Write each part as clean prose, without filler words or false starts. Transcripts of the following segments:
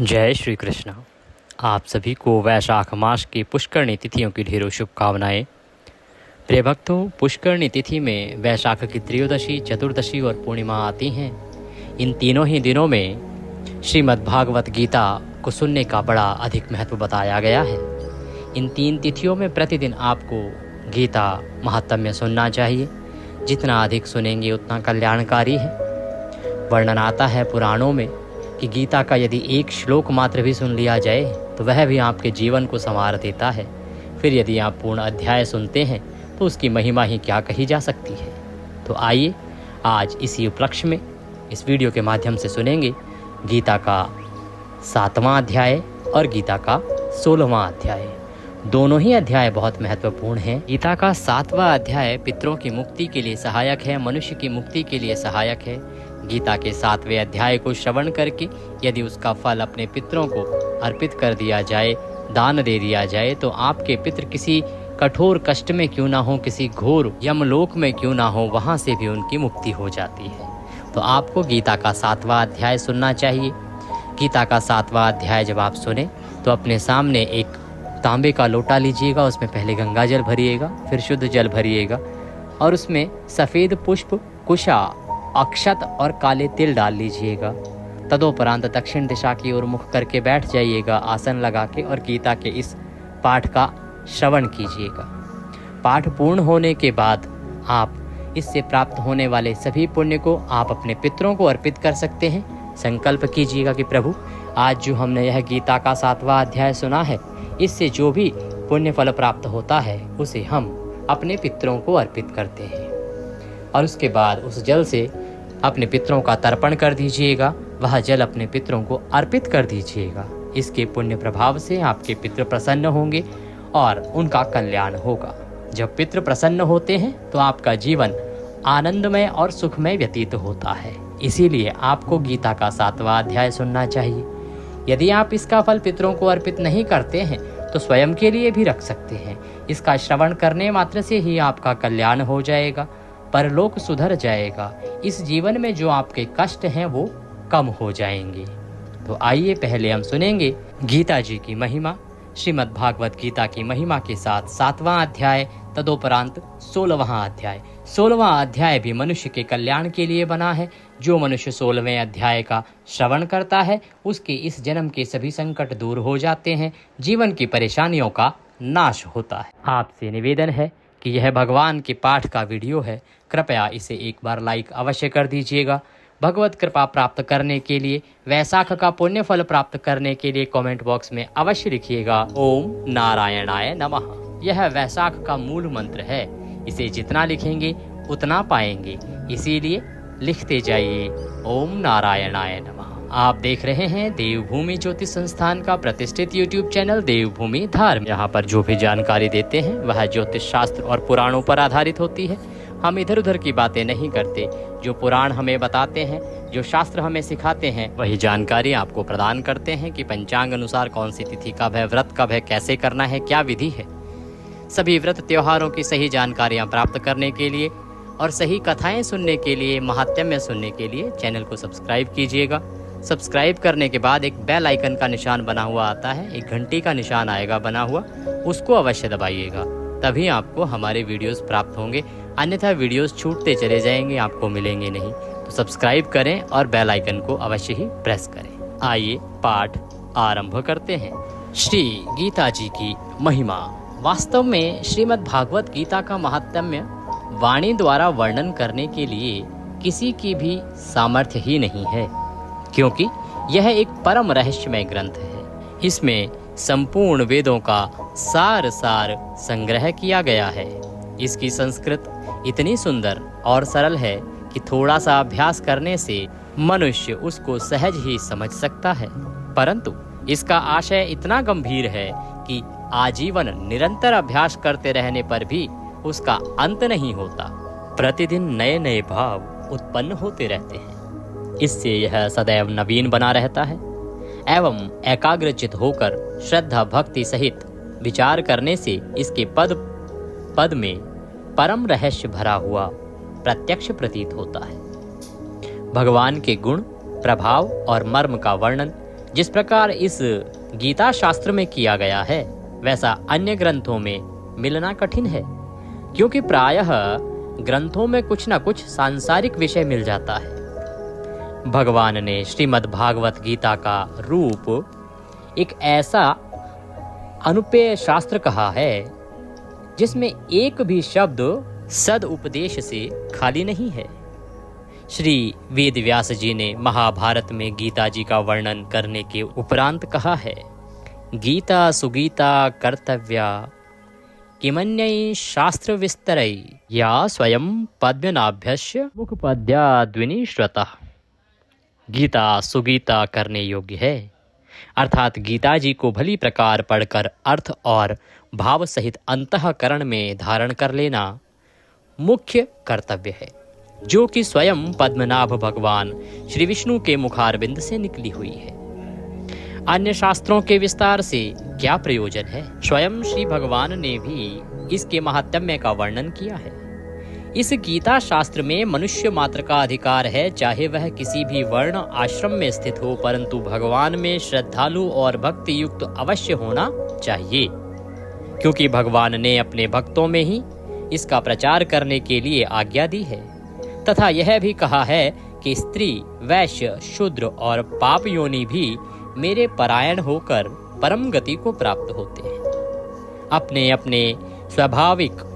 जय श्री कृष्ण। आप सभी को वैशाख मास की पुष्करणी तिथियों की ढेरों शुभकामनाएं। प्रिय भक्तों, पुष्करणी तिथि में वैशाख की त्रयोदशी, चतुर्दशी और पूर्णिमा आती हैं। इन तीनों ही दिनों में श्रीमद् भागवत गीता को सुनने का बड़ा अधिक महत्व बताया गया है। इन तीन तिथियों में प्रतिदिन आपको गीता महात्म्य सुनना चाहिए। जितना अधिक सुनेंगे उतना कल्याणकारी है। वर्णन आता है पुराणों में कि गीता का यदि एक श्लोक मात्र भी सुन लिया जाए तो वह भी आपके जीवन को संवार देता है। फिर यदि आप पूर्ण अध्याय सुनते हैं तो उसकी महिमा ही क्या कही जा सकती है। तो आइए आज इसी उपलक्ष्य में इस वीडियो के माध्यम से सुनेंगे गीता का 7वां अध्याय और गीता का 16वां अध्याय। दोनों ही अध्याय बहुत महत्वपूर्ण हैं। गीता का 7वां अध्याय पितरों की मुक्ति के लिए सहायक है, मनुष्य की मुक्ति के लिए सहायक है। गीता के 7वें अध्याय को श्रवण करके यदि उसका फल अपने पितरों को अर्पित कर दिया जाए, दान दे दिया जाए, तो आपके पितर किसी कठोर कष्ट में क्यों ना हो, किसी घोर यमलोक में क्यों ना हो, वहाँ से भी उनकी मुक्ति हो जाती है। तो आपको गीता का 7वां अध्याय सुनना चाहिए। गीता का 7वां अध्याय जब आप सुने तो अपने सामने एक तांबे का लोटा लीजिएगा, उसमें पहले गंगा जल भरिएगा, फिर शुद्ध जल भरिएगा और उसमें सफ़ेद पुष्प, कुशा, अक्षत और काले तिल डाल लीजिएगा। तदोपरांत दक्षिण दिशा की ओर मुख करके बैठ जाइएगा आसन लगा के और गीता के इस पाठ का श्रवण कीजिएगा। पाठ पूर्ण होने के बाद आप इससे प्राप्त होने वाले सभी पुण्य को आप अपने पितरों को अर्पित कर सकते हैं। संकल्प कीजिएगा कि प्रभु, आज जो हमने यह गीता का 7वां अध्याय सुना है, इससे जो भी पुण्य फल प्राप्त होता है उसे हम अपने पितरों को अर्पित करते हैं। और उसके बाद उस जल से अपने पितरों का तर्पण कर दीजिएगा। वह जल अपने पितरों को अर्पित कर दीजिएगा। इसके पुण्य प्रभाव से आपके पितृ प्रसन्न होंगे और उनका कल्याण होगा। जब पितृ प्रसन्न होते हैं तो आपका जीवन आनंदमय और सुखमय व्यतीत होता है। इसीलिए आपको गीता का 7वां अध्याय सुनना चाहिए। यदि आप इसका फल पितरों को अर्पित नहीं करते हैं तो स्वयं के लिए भी रख सकते हैं। इसका श्रवण करने मात्र से ही आपका कल्याण हो जाएगा, परलोक सुधर जाएगा। इस जीवन में जो आपके कष्ट हैं वो कम हो जाएंगे। तो आइए पहले हम सुनेंगे गीता जी की महिमा, श्रीमद् भागवत गीता की महिमा के साथ 7वां अध्याय, तदोपरांत 16वां अध्याय। 16वां अध्याय भी मनुष्य के कल्याण के लिए बना है। जो मनुष्य 16वें अध्याय का श्रवण करता है उसके इस जन्म के सभी संकट दूर हो जाते हैं, जीवन की परेशानियों का नाश होता है। आपसे निवेदन है कि यह भगवान के पाठ का वीडियो है, कृपया इसे एक बार लाइक अवश्य कर दीजिएगा। भगवत कृपा प्राप्त करने के लिए, वैशाख का पुण्य फल प्राप्त करने के लिए कमेंट बॉक्स में अवश्य लिखिएगा ओम नारायणाय नमः। यह वैशाख का मूल मंत्र है। इसे जितना लिखेंगे उतना पाएंगे, इसीलिए लिखते जाइए ओम नारायणाय नमः। आप देख रहे हैं देवभूमि ज्योतिष संस्थान का प्रतिष्ठित YouTube चैनल देवभूमि धर्म। यहाँ पर जो भी जानकारी देते हैं वह ज्योतिष शास्त्र और पुराणों पर आधारित होती है। हम इधर उधर की बातें नहीं करते। जो पुराण हमें बताते हैं, जो शास्त्र हमें सिखाते हैं, वही जानकारी आपको प्रदान करते हैं कि पंचांग अनुसार कौन सी तिथि कब है, व्रत कब है, कैसे करना है, क्या विधि है। सभी व्रत त्योहारों की सही जानकारियाँ प्राप्त करने के लिए और सही कथाएँ सुनने के लिए, महात्म्य सुनने के लिए चैनल को सब्सक्राइब कीजिएगा। सब्सक्राइब करने के बाद एक बेल आइकन का निशान बना हुआ आता है, एक घंटी का निशान आएगा बना हुआ, उसको अवश्य दबाइएगा। तभी आपको हमारे वीडियोस प्राप्त होंगे, अन्यथा वीडियोस छूटते चले जाएंगे, आपको मिलेंगे नहीं। तो सब्सक्राइब करें और बेल आइकन को अवश्य ही प्रेस करें। आइए पाठ आरंभ करते हैं। श्री गीता जी की महिमा। वास्तव में श्रीमद् भागवत गीता का महात्म्य वाणी द्वारा वर्णन करने के लिए किसी की भी सामर्थ्य ही नहीं है, क्योंकि यह एक परम रहस्यमय ग्रंथ है। इसमें संपूर्ण वेदों का सार संग्रह किया गया है। इसकी संस्कृत इतनी सुंदर और सरल है कि थोड़ा सा अभ्यास करने से मनुष्य उसको सहज ही समझ सकता है, परंतु इसका आशय इतना गंभीर है कि आजीवन निरंतर अभ्यास करते रहने पर भी उसका अंत नहीं होता। प्रतिदिन नए नए भाव उत्पन्न होते रहते हैं। इससे यह सदैव नवीन बना रहता है एवं एकाग्रचित होकर श्रद्धा भक्ति सहित विचार करने से इसके पद पद में परम रहस्य भरा हुआ प्रत्यक्ष प्रतीत होता है। भगवान के गुण, प्रभाव और मर्म का वर्णन जिस प्रकार इस गीता शास्त्र में किया गया है वैसा अन्य ग्रंथों में मिलना कठिन है, क्योंकि प्रायः ग्रंथों में कुछ न कुछ सांसारिक विषय मिल जाता है। भगवान ने श्रीमद् भागवत गीता का रूप एक ऐसा अनुपेय शास्त्र कहा है जिसमें एक भी शब्द सद उपदेश से खाली नहीं है। श्री वेद व्यास जी ने महाभारत में गीता जी का वर्णन करने के उपरांत कहा है, गीता सुगीता कर्तव्या किमन्यै शास्त्र विस्तरै या स्वयं पद्मनाभ्यस्य मुखपद्याद्विनी श्रुतः। गीता सुगीता करने योग्य है, अर्थात गीता जी को भली प्रकार पढ़कर अर्थ और भाव सहित अंतःकरण में धारण कर लेना मुख्य कर्तव्य है, जो कि स्वयं पद्मनाभ भगवान श्री विष्णु के मुखारबिंद से निकली हुई है। अन्य शास्त्रों के विस्तार से क्या प्रयोजन है? स्वयं श्री भगवान ने भी इसके महात्म्य का वर्णन किया है। इस गीता शास्त्र में मनुष्य मात्र का अधिकार है, चाहे वह किसी भी वर्ण आश्रम में स्थित हो, परंतु भगवान में श्रद्धालु और भक्ति युक्त अवश्य होना चाहिए, क्योंकि भगवान ने अपने भक्तों में ही इसका प्रचार करने के लिए आज्ञा दी है, तथा यह भी कहा है कि स्त्री, वैश्य, शूद्र और पाप योनि भी मेरे परायण होकर परम गति को प्राप्त होते हैं। अपने अपने स्वाभाविक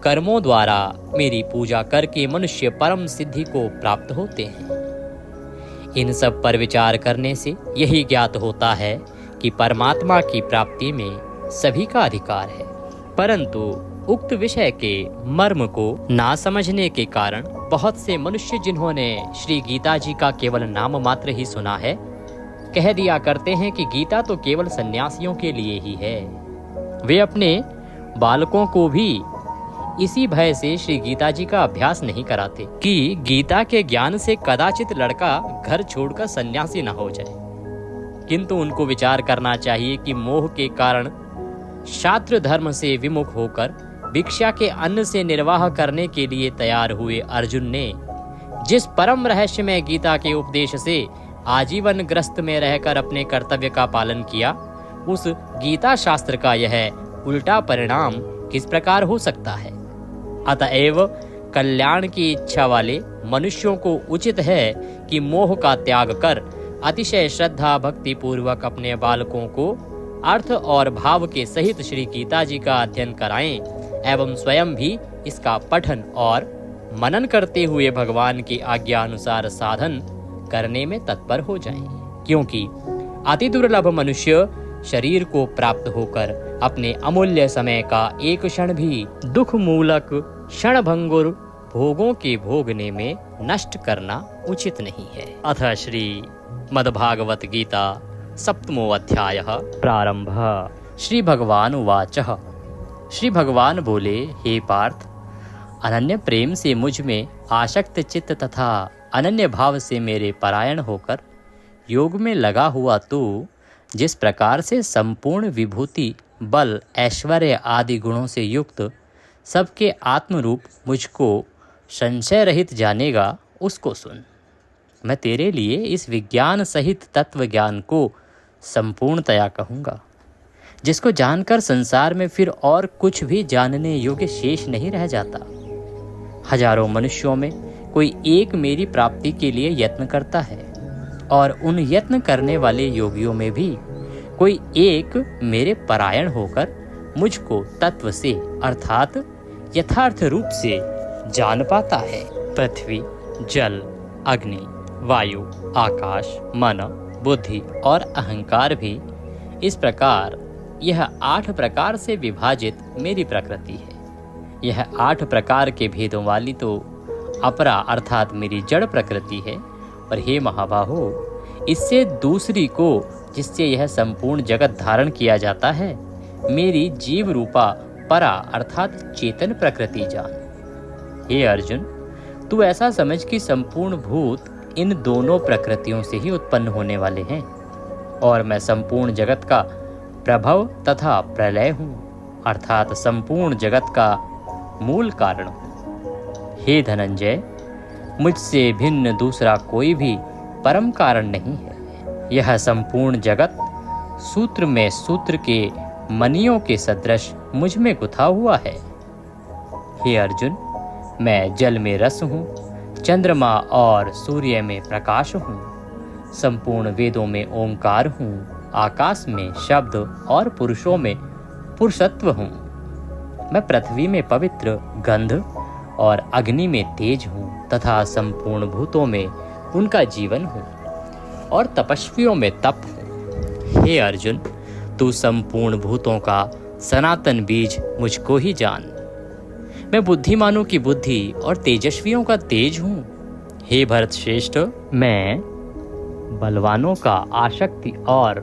कर्मों द्वारा मेरी पूजा करके मनुष्य परम सिद्धि को प्राप्त होते हैं। इन सब पर विचार करने से यही ज्ञात होता है कि परमात्मा की प्राप्ति में सभी का अधिकार है, परंतु उक्त विषय के मर्म को ना समझने के कारण बहुत से मनुष्य, जिन्होंने श्री गीता जी का केवल नाम मात्र ही सुना है, कह दिया करते हैं कि गीता तो केवल सन्यासियों के लिए ही है। वे अपने बालकों को भी इसी भय से श्री गीता जी का अभ्यास नहीं कराते कि गीता के ज्ञान से कदाचित लड़का घर छोड़कर सन्यासी न हो जाए, किंतु उनको विचार करना चाहिए कि मोह के कारण शास्त्र धर्म से विमुख होकर भिक्षा के अन्न से निर्वाह करने के लिए तैयार हुए अर्जुन ने जिस परम रहस्यमय गीता के उपदेश से आजीवन ग्रस्त में रहकर अपने कर्तव्य का पालन किया, उस गीता शास्त्र का यह उल्टा परिणाम किस प्रकार हो सकता है? अतएव कल्याण की इच्छा वाले मनुष्यों को उचित है कि मोह का त्याग कर अतिशय श्रद्धा भक्ति पूर्वक अपने बालकों को अर्थ और भाव के सहित श्री गीता जी का अध्ययन कराएं एवं स्वयं भी इसका पठन और मनन करते हुए भगवान की आज्ञा अनुसार साधन करने में तत्पर हो जाएं, क्योंकि अति दुर्लभ मनुष्य शरीर को प्राप्त होकर अपने अमूल्य समय का एक क्षण भी दुख मूलक क्षण भंगुर भोगों के भोगने में नष्ट करना उचित नहीं है। अथ श्री मद्भागवत गीता सप्तमो अध्याय प्रारंभ। श्री भगवान उवाच। श्री भगवान बोले, हे पार्थ, अनन्य प्रेम से मुझ में आसक्त चित्त तथा अनन्य भाव से मेरे परायण होकर योग में लगा हुआ तू जिस प्रकार से संपूर्ण विभूति, बल, ऐश्वर्य आदि गुणों से युक्त सबके आत्मरूप मुझको संशय रहित जानेगा, उसको सुन। मैं तेरे लिए इस विज्ञान सहित तत्व ज्ञान को संपूर्णतया कहूँगा, जिसको जानकर संसार में फिर और कुछ भी जानने योग्य शेष नहीं रह जाता। हजारों मनुष्यों में कोई एक मेरी प्राप्ति के लिए यत्न करता है, और उन यत्न करने वाले योगियों में भी कोई एक मेरे परायण होकर मुझको तत्व से अर्थात यथार्थ रूप से जान पाता है। पृथ्वी, जल, अग्नि, वायु, आकाश, मन, बुद्धि और अहंकार भी इस प्रकार यह 8 प्रकार से विभाजित मेरी प्रकृति है। यह 8 प्रकार के भेदों वाली तो अपरा अर्थात मेरी जड़ प्रकृति है, पर हे महाबाहो, इससे दूसरी को जिससे यह संपूर्ण जगत धारण किया जाता है, मेरी जीव रूपा परा अर्थात चेतन प्रकृति जान। हे अर्जुन, तू ऐसा समझ कि संपूर्ण भूत इन दोनों प्रकृतियों से ही उत्पन्न होने वाले हैं, और मैं संपूर्ण जगत का प्रभव तथा प्रलय हूँ, अर्थात संपूर्ण जगत का मूल कारण हूँ। हे धनंजय, मुझसे भिन्न दूसरा कोई भी परम कारण नहीं है। यह संपूर्ण जगत सूत्र में सूत्र के मणियों के सदृश मुझ में गुथा हुआ है। हे अर्जुन, मैं जल में रस हूँ, चंद्रमा और सूर्य में प्रकाश हूँ, संपूर्ण वेदों में ओंकार हूँ, आकाश में शब्द और पुरुषों में पुरुषत्व हूँ। मैं पृथ्वी में पवित्र गंध और अग्नि में तेज हूँ तथा संपूर्ण भूतों में उनका जीवन हूँ और तपस्वियों में तप हूँ। हे अर्जुन, तू संपूर्ण भूतों का सनातन बीज मुझको ही जान। मैं बुद्धिमानों की बुद्धि और तेजस्वियों का तेज हूँ। हे भरत श्रेष्ठ, मैं बलवानों का आसक्ति और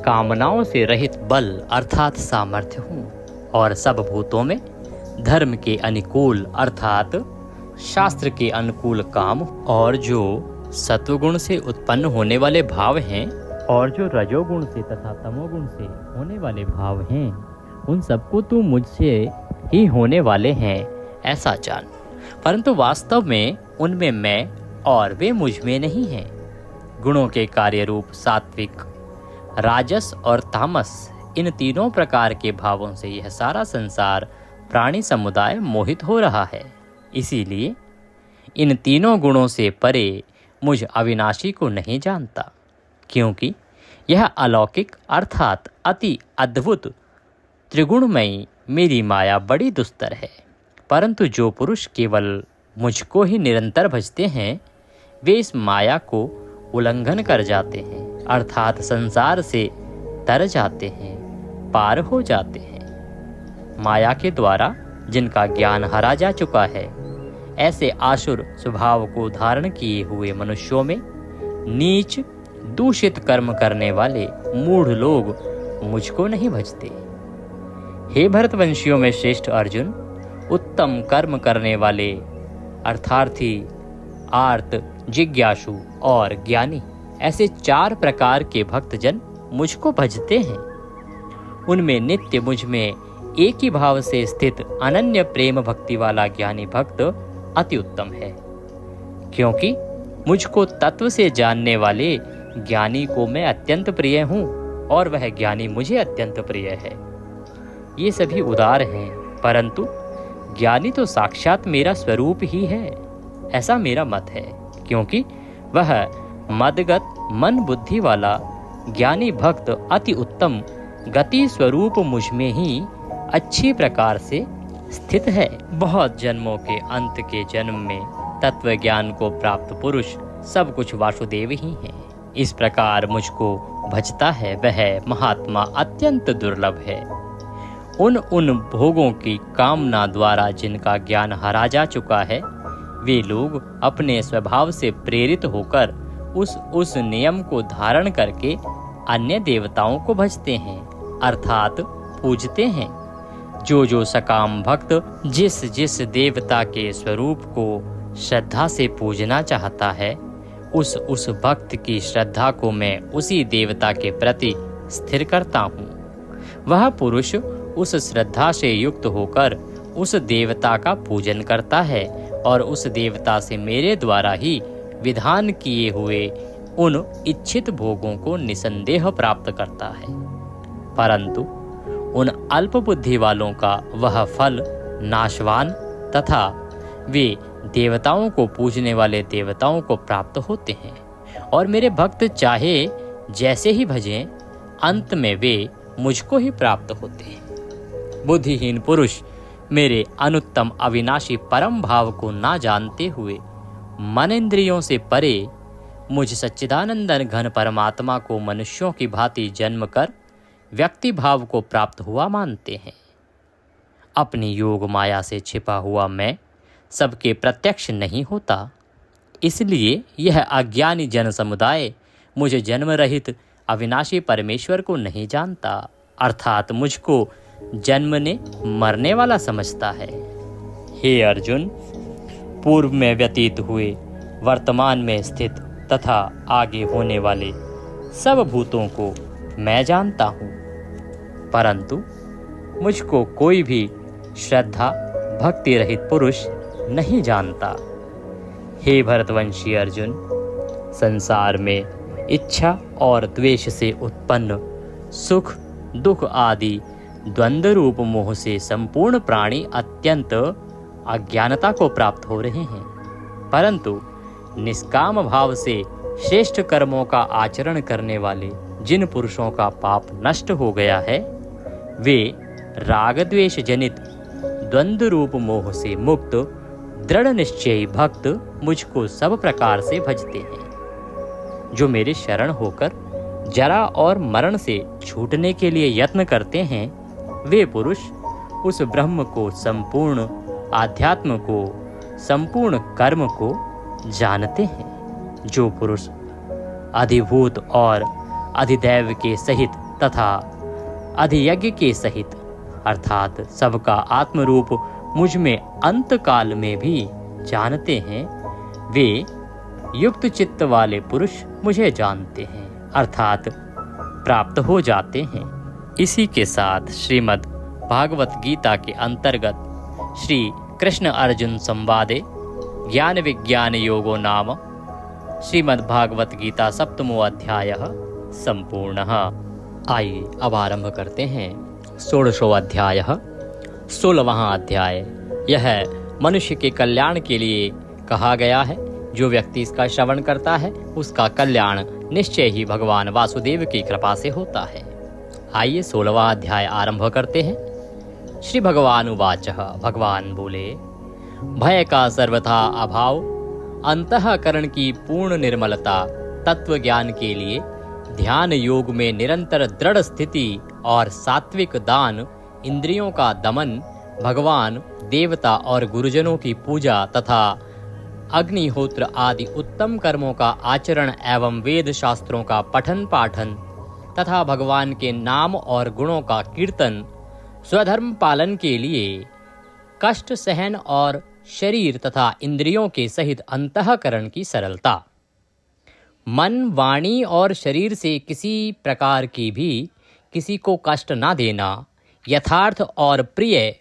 कामनाओं से रहित बल अर्थात सामर्थ्य हूँ और सब भूतों में धर्म के अनुकूल अर्थात शास्त्र के अनुकूल काम और जो सत्वगुण से उत्पन्न होने वाले भाव हैं और जो रजोगुण से तथा तमोगुण से होने वाले भाव हैं, उन सबको तू मुझसे ही होने वाले हैं ऐसा जान। परंतु वास्तव में उनमें मैं और वे मुझ में नहीं हैं। गुणों के कार्य रूप सात्विक, राजस और तामस, इन तीनों प्रकार के भावों से यह सारा संसार प्राणी समुदाय मोहित हो रहा है। इसीलिए इन तीनों गुणों से परे मुझ अविनाशी को नहीं जानता, क्योंकि यह अलौकिक अर्थात अति अद्भुत त्रिगुणमयी मेरी माया बड़ी दुस्तर है। परंतु जो पुरुष केवल मुझको ही निरंतर भजते हैं, वे इस माया को उल्लंघन कर जाते हैं अर्थात संसार से तर जाते हैं, पार हो जाते हैं। माया के द्वारा जिनका ज्ञान हरा जा चुका है, ऐसे आसुर स्वभाव को धारण किए हुए मनुष्यों में नीच दूषित कर्म करने वाले मूढ़ लोग मुझको नहीं भजते। हे भरतवंशियों में श्रेष्ठ अर्जुन, उत्तम कर्म करने वाले अर्थार्थी, आर्त, जिज्ञासु और ज्ञानी, ऐसे 4 प्रकार के भक्तजन मुझको भजते हैं। उनमें नित्य मुझ में एक ही भाव से स्थित अनन्य प्रेम भक्ति वाला ज्ञानी भक्त अति उत्तम है, क्योंकि मुझको तत्व से जानने वाले ज्ञानी को मैं अत्यंत प्रिय हूँ और वह ज्ञानी मुझे अत्यंत प्रिय है। ये सभी उदार हैं, परंतु ज्ञानी तो साक्षात मेरा स्वरूप ही है, ऐसा मेरा मत है, क्योंकि वह मदगत मन बुद्धि वाला ज्ञानी भक्त अति उत्तम गति स्वरूप मुझ में ही अच्छी प्रकार से स्थित है। बहुत जन्मों के अंत के जन्म में तत्व ज्ञान को प्राप्त पुरुष सब कुछ वासुदेव ही है। इस प्रकार मुझको भजता है वह महात्मा अत्यंत दुर्लभ है। उन भोगों की कामना द्वारा जिनका ज्ञान हरा जा चुका है, वे लोग अपने स्वभाव से प्रेरित होकर उस नियम को धारण करके अन्य देवताओं को भजते हैं अर्थात पूजते हैं। जो सकाम भक्त जिस देवता के स्वरूप को श्रद्धा से पूजना चाहता है, उस भक्त की श्रद्धा को मैं उसी देवता के प्रति स्थिर करता हूँ। वह पुरुष उस श्रद्धा से युक्त होकर उस देवता का पूजन करता है और उस देवता से मेरे द्वारा ही विधान किए हुए उन इच्छित भोगों को निसंदेह प्राप्त करता है। परंतु उन अल्प बुद्धि वालों का वह फल नाशवान तथा वे देवताओं को पूजने वाले देवताओं को प्राप्त होते हैं और मेरे भक्त चाहे जैसे ही भजें, अंत में वे मुझको ही प्राप्त होते हैं। बुद्धिहीन पुरुष मेरे अनुत्तम अविनाशी परम भाव को ना जानते हुए मन इंद्रियों से परे मुझ सच्चिदानंदन घन परमात्मा को मनुष्यों की भांति जन्म कर व्यक्ति भाव को प्राप्त हुआ मानते हैं। अपनी योग माया से छिपा हुआ मैं सबके प्रत्यक्ष नहीं होता, इसलिए यह अज्ञानी जन समुदाय मुझे जन्म रहित अविनाशी परमेश्वर को नहीं जानता अर्थात मुझको जन्मने मरने वाला समझता है। हे अर्जुन, पूर्व में व्यतीत हुए, वर्तमान में स्थित तथा आगे होने वाले सब भूतों को मैं जानता हूँ, परंतु मुझको कोई भी श्रद्धा भक्ति रहित पुरुष नहीं जानता। हे भरतवंशी अर्जुन, संसार में इच्छा और द्वेष से उत्पन्न सुख दुख आदि द्वंद्व रूप मोह से संपूर्ण प्राणी अत्यंत अज्ञानता को प्राप्त हो रहे हैं, परंतु निष्काम भाव से श्रेष्ठ कर्मों का आचरण करने वाले जिन पुरुषों का पाप नष्ट हो गया है, वे राग द्वेष जनित द्वंद्व रूप मोह से मुक्त दृढ़ निश्चयी भक्त मुझको सब प्रकार से भजते हैं। जो मेरे शरण होकर जरा और मरण से छूटने के लिए यत्न करते हैं, वे पुरुष उस ब्रह्म को, संपूर्ण आध्यात्म को, संपूर्ण कर्म को जानते हैं। जो पुरुष अधिभूत और अधिदैव के सहित तथा अधियज्ञ के सहित अर्थात सबका आत्मरूप मुझ में अंत काल में भी जानते हैं, वे युक्त चित्त वाले पुरुष मुझे जानते हैं अर्थात प्राप्त हो जाते हैं। इसी के साथ श्रीमद् भागवत गीता के अंतर्गत श्री कृष्ण अर्जुन संवादे ज्ञान विज्ञान योगो नाम श्रीमद् भागवत गीता 7वां अध्याय संपूर्णः। आइए अब आरंभ करते हैं 16वां अध्याय 16वां अध्याय। यह मनुष्य के कल्याण के लिए कहा गया है। जो व्यक्ति इसका श्रवण करता है उसका कल्याण निश्चय ही भगवान वासुदेव की कृपा से होता है। आइए 16वां अध्याय आरंभ करते हैं। श्री भगवान उवाच, भगवान बोले, भय का सर्वथा अभाव, अंतःकरण की पूर्ण निर्मलता, तत्व ज्ञान के लिए ध्यान योग में निरंतर दृढ़ स्थिति और सात्विक दान, इंद्रियों का दमन, भगवान देवता और गुरुजनों की पूजा तथा अग्निहोत्र आदि उत्तम कर्मों का आचरण एवं वेद शास्त्रों का पठन पाठन तथा भगवान के नाम और गुणों का कीर्तन, स्वधर्म पालन के लिए कष्ट सहन और शरीर तथा इंद्रियों के सहित अंतःकरण की सरलता, मन वाणी और शरीर से किसी प्रकार की भी किसी को कष्ट ना देना, यथार्थ और प्रिय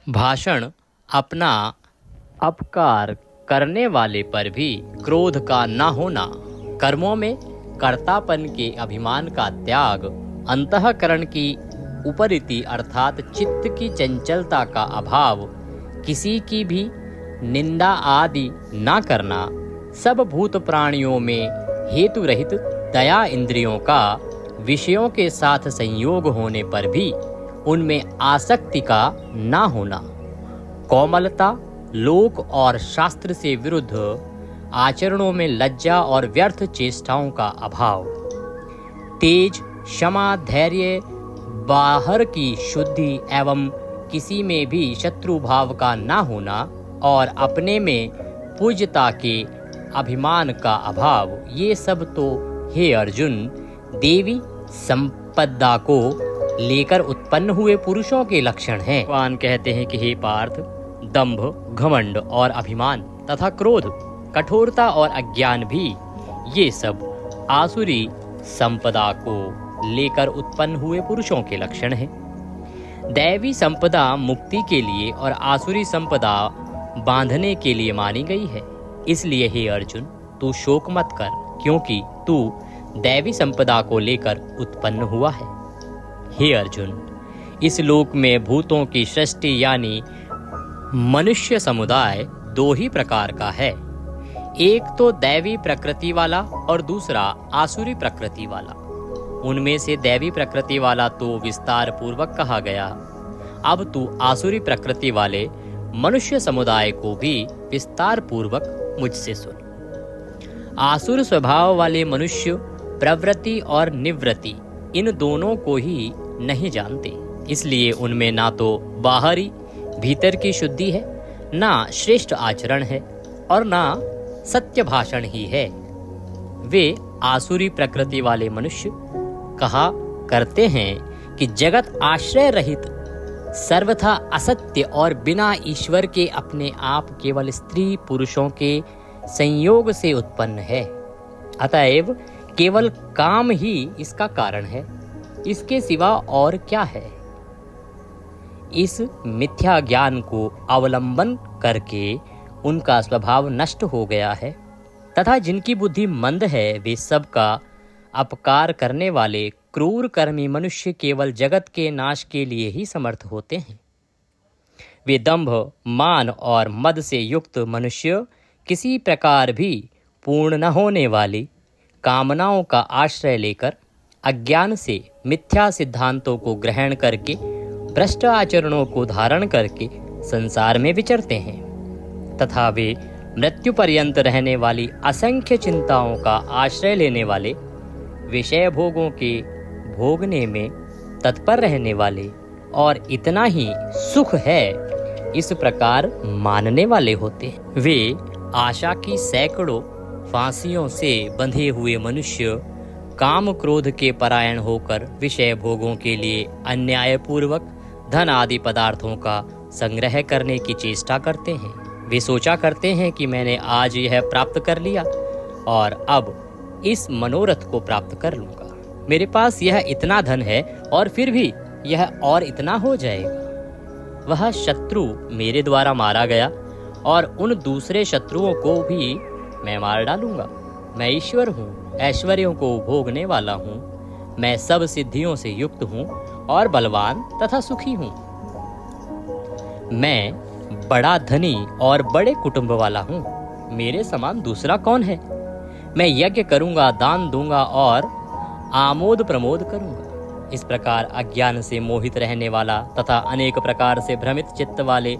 भाषण, अपना अपकार करने वाले पर भी क्रोध का ना होना, कर्मों में कर्तापन के अभिमान का त्याग, अंतःकरण की उपरिति अर्थात चित्त की चंचलता का अभाव, किसी की भी निंदा आदि ना करना, सब भूत प्राणियों में हेतु रहित दया, इंद्रियों का विषयों के साथ संयोग होने पर भी उनमें आसक्ति का ना होना, कोमलता, लोक और शास्त्र से विरुद्ध आचरणों में लज्जा और व्यर्थ चेष्टाओं का अभाव, तेज, क्षमा, धैर्य, बाहर की शुद्धि एवं किसी में भी शत्रु भाव का ना होना और अपने में पूज्यता के अभिमान का अभाव, ये सब तो हे अर्जुन देवी संपदा को लेकर उत्पन्न हुए पुरुषों के लक्षण हैं। भगवान कहते हैं कि हे पार्थ, दंभ, घमंड और अभिमान तथा क्रोध, कठोरता और अज्ञान भी ये सब आसुरी संपदा को लेकर उत्पन्न हुए पुरुषों के लक्षण हैं। दैवी संपदा मुक्ति के लिए और आसुरी संपदा बांधने के लिए मानी गई है। इसलिए हे अर्जुन, तू शोक मत कर, क्योंकि तू दैवी संपदा को लेकर उत्पन्न हुआ है। हे अर्जुन, इस लोक में भूतों की सृष्टि यानी मनुष्य समुदाय दो ही प्रकार का है, एक तो दैवी प्रकृति वाला और दूसरा आसुरी प्रकृति वाला। उनमें से दैवी प्रकृति वाला तो विस्तार पूर्वक कहा गया। अब तू आसुरी प्रकृति वाले मनुष्य समुदाय को भी विस्तार पूर्वक मुझसे सुन। आसुर स्वभाव वाले मनुष्य प्रवृत्ति और निवृत्ति इन दोनों को ही नहीं जानते, इसलिए उनमें ना तो बाहरी भीतर की शुद्धि है, ना श्रेष्ठ आचरण है और ना सत्य भाषण ही है। वे आसुरी प्रकृति वाले मनुष्य कहा करते हैं कि जगत आश्रय रहित, सर्वथा असत्य और बिना ईश्वर के अपने आप केवल स्त्री पुरुषों के संयोग से उत्पन्न है। अतएव केवल काम ही इसका कारण है, इसके सिवा और क्या है। इस मिथ्या ज्ञान को अवलंबन करके उनका स्वभाव नष्ट हो गया है तथा जिनकी बुद्धि मंद है वे सबका अपकार करने वाले क्रूर कर्मी मनुष्य केवल जगत के नाश के लिए ही समर्थ होते हैं। वे दंभ, मान और मद से युक्त मनुष्य किसी प्रकार भी पूर्ण न होने वाली कामनाओं का आश्रय लेकर अज्ञान से मिथ्या सिद्धांतों को ग्रहण करके भ्रष्ट आचरणों को धारण करके संसार में विचरते हैं तथा वे मृत्यु पर्यंत रहने वाली असंख्य चिंताओं का आश्रय लेने वाले विषय भोगों के भोगने में तत्पर रहने वाले और इतना ही सुख है इस प्रकार मानने वाले होते हैं। वे आशा की सैकड़ों फांसियों से बंधे हुए मनुष्य काम क्रोध के परायण होकर विषय भोगों के लिए अन्यायपूर्वक धन आदि पदार्थों का संग्रह करने की चेष्टा करते हैं। वे सोचा करते हैं कि मैंने आज यह प्राप्त कर लिया और अब इस मनोरथ को प्राप्त कर लूंगा। मेरे पास यह इतना धन है और फिर भी यह और इतना हो जाएगा। वह शत्रु मेरे द्वारा मारा गया और उन दूसरे शत्रुओं को भी मैं मार डालूंगा। मैं ईश्वर हूँ, ऐश्वर्यों को भोगने वाला हूँ। मैं सब सिद्धियों से युक्त हूँ और बलवान तथा सुखी हूँ। मैं बड़ा धनी और बड़े कुटुंब वाला हूँ। मेरे समान दूसरा कौन है? मैं यज्ञ करूंगा, दान दूंगा और आमोद प्रमोद करूंगा। इस प्रकार अज्ञान से मोहित रहने वाला तथा अनेक प्रकार से भ्रमित चित्त वाले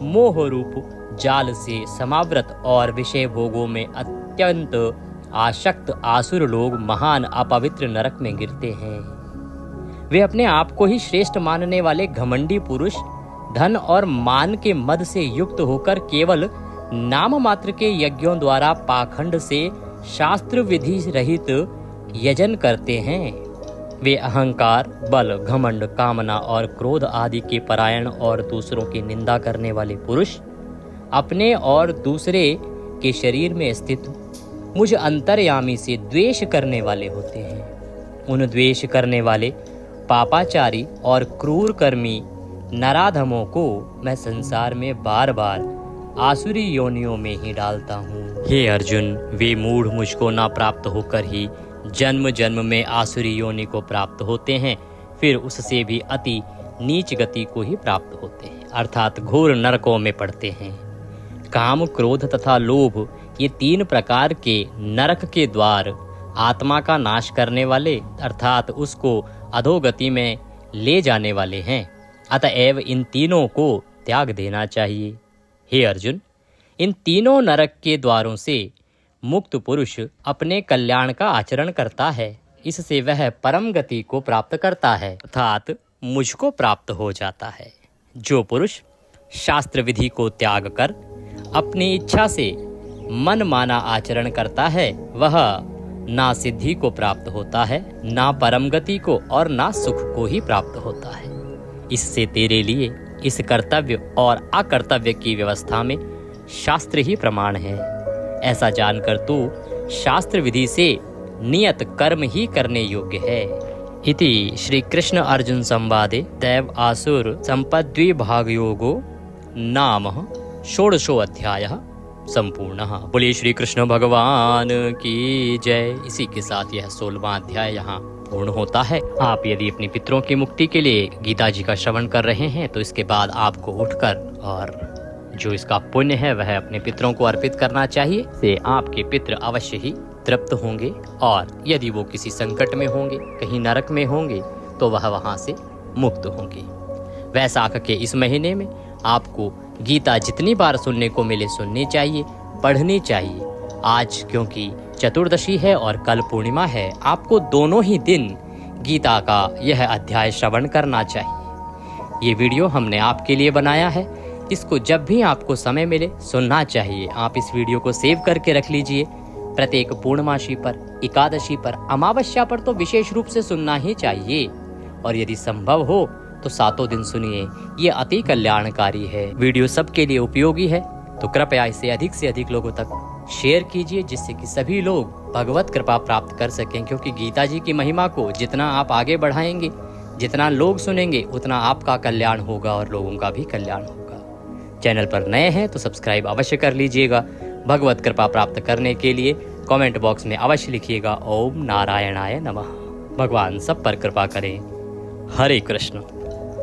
मोह रूप जाल से समावृत और विषय भोगों में अत्यंत आसक्त आसुर लोग महान अपवित्र नरक में गिरते हैं। वे अपने आप को ही श्रेष्ठ मानने वाले घमंडी पुरुष धन और मान के मद से युक्त होकर केवल नाम मात्र के यज्ञों द्वारा पाखंड से शास्त्र विधि रहित यजन करते हैं। वे अहंकार, बल, घमंड, कामना और क्रोध आदि के परायण और दूसरों की निंदा करने वाले पुरुष अपने और दूसरे के शरीर में स्थित मुझ अंतर्यामी से द्वेष करने वाले होते हैं। उन द्वेष करने वाले पापाचारी और क्रूर कर्मी नराधमों को मैं संसार में बार बार आसुरी योनियों में ही डालता हूँ। हे अर्जुन, वे मूढ़ मुझको ना प्राप्त होकर ही जन्म जन्म में आसुरी योनि को प्राप्त होते हैं, फिर उससे भी अति नीच गति को ही प्राप्त होते हैं, अर्थात घोर नरकों में पड़ते हैं। काम, क्रोध तथा लोभ ये तीन प्रकार के नरक के द्वार आत्मा का नाश करने वाले अर्थात उसको अधोगति में ले जाने वाले हैं। अतएव इन तीनों को त्याग देना चाहिए। हे अर्जुन, इन तीनों नरक के द्वारों से मुक्त पुरुष अपने कल्याण का आचरण करता है। इससे वह परम गति को प्राप्त करता है अर्थात मुझको प्राप्त हो जाता है। जो पुरुष शास्त्र विधि को त्याग कर अपनी इच्छा से मन माना आचरण करता है वह ना सिद्धि को प्राप्त होता है, ना परम गति को और ना सुख को ही प्राप्त होता है। इससे तेरे लिए इस कर्तव्य और अकर्तव्य की व्यवस्था में शास्त्र ही प्रमाण है। ऐसा जानकर तू शास्त्र विधि से नियत कर्म ही करने योग्य है। इति श्री कृष्ण अर्जुन संवादे दैव आसुर संपद्विभाग योगो नाम षोडशो अध्यायः संपूर्णः। बोलिए श्री कृष्ण भगवान की जय। इसी के साथ यह 16वां अध्याय यहाँ पूर्ण होता है। आप यदि अपने पितरों की मुक्ति के लिए गीता जी का श्रवण कर रहे हैं तो इसके बाद आपको उठकर और जो इसका पुण्य है वह अपने पितरों को अर्पित करना चाहिए। से आपके पितृ अवश्य ही तृप्त होंगे और यदि वो किसी संकट में होंगे, कहीं नरक में होंगे, तो वह वहां से मुक्त होंगे। वैशाख के इस महीने में आपको गीता जितनी बार सुनने को मिले सुननी चाहिए, पढ़नी चाहिए। आज क्योंकि चतुर्दशी है और कल पूर्णिमा है, आपको दोनों ही दिन गीता का यह अध्याय श्रवण करना चाहिए। ये वीडियो हमने आपके लिए बनाया है, इसको जब भी आपको समय मिले सुनना चाहिए। आप इस वीडियो को सेव करके रख लीजिए। प्रत्येक पूर्णमासी पर, एकादशी पर, अमावस्या पर तो विशेष रूप से सुनना ही चाहिए और यदि संभव हो तो 7 दिन सुनिए। ये अति कल्याणकारी है। वीडियो सबके लिए उपयोगी है तो कृपया इसे अधिक से अधिक लोगों तक शेयर कीजिए जिससे कि सभी लोग भगवत कृपा प्राप्त कर सकें। क्योंकि गीता जी की महिमा को जितना आप आगे बढ़ाएंगे, जितना लोग सुनेंगे, उतना आपका कल्याण होगा और लोगों का भी कल्याण होगा। चैनल पर नए हैं तो सब्सक्राइब अवश्य कर लीजिएगा। भगवत कृपा प्राप्त करने के लिए कमेंट बॉक्स में अवश्य लिखिएगा ओम नारायणाय नमः। भगवान सब पर कृपा करें। हरे कृष्ण।